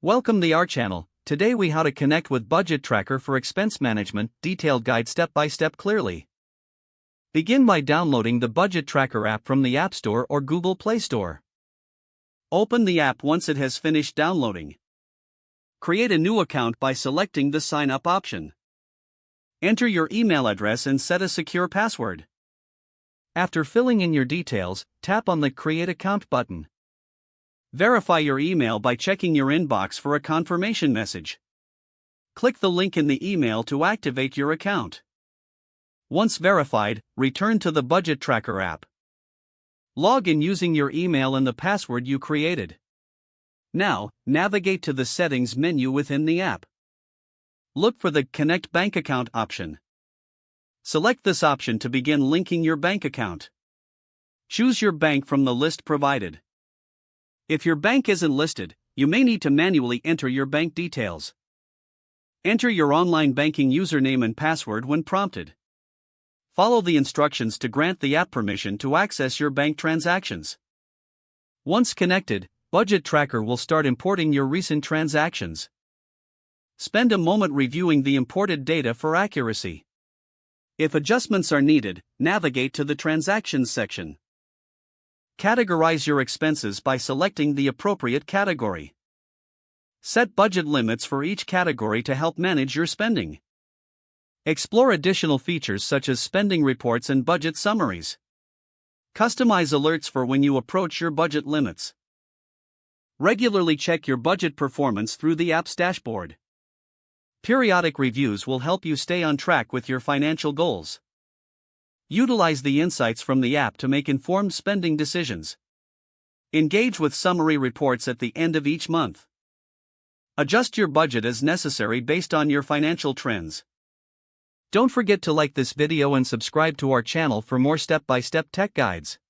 Welcome to our channel. Today we how to connect with Budget Tracker for expense management, detailed guide step by step clearly. Begin by downloading the Budget Tracker app from the App Store or Google Play Store. Open the app once it has finished downloading. Create a new account by selecting the Sign Up option. Enter your email address and set a secure password. After filling in your details, tap on the Create Account button. Verify your email by checking your inbox for a confirmation message. Click the link in the email to activate your account. Once verified, return to the Budget Tracker app. Log in using your email and the password you created. Now, navigate to the Settings menu within the app. Look for the Connect Bank Account option. Select this option to begin linking your bank account. Choose your bank from the list provided. If your bank isn't listed, you may need to manually enter your bank details. Enter your online banking username and password when prompted. Follow the instructions to grant the app permission to access your bank transactions. Once connected, Budget Tracker will start importing your recent transactions. Spend a moment reviewing the imported data for accuracy. If adjustments are needed, navigate to the Transactions section. Categorize your expenses by selecting the appropriate category. Set budget limits for each category to help manage your spending. Explore additional features such as spending reports and budget summaries. Customize alerts for when you approach your budget limits. Regularly check your budget performance through the app's dashboard. Periodic reviews will help you stay on track with your financial goals. Utilize the insights from the app to make informed spending decisions. Engage with summary reports at the end of each month. Adjust your budget as necessary based on your financial trends. Don't forget to like this video and subscribe to our channel for more step-by-step tech guides.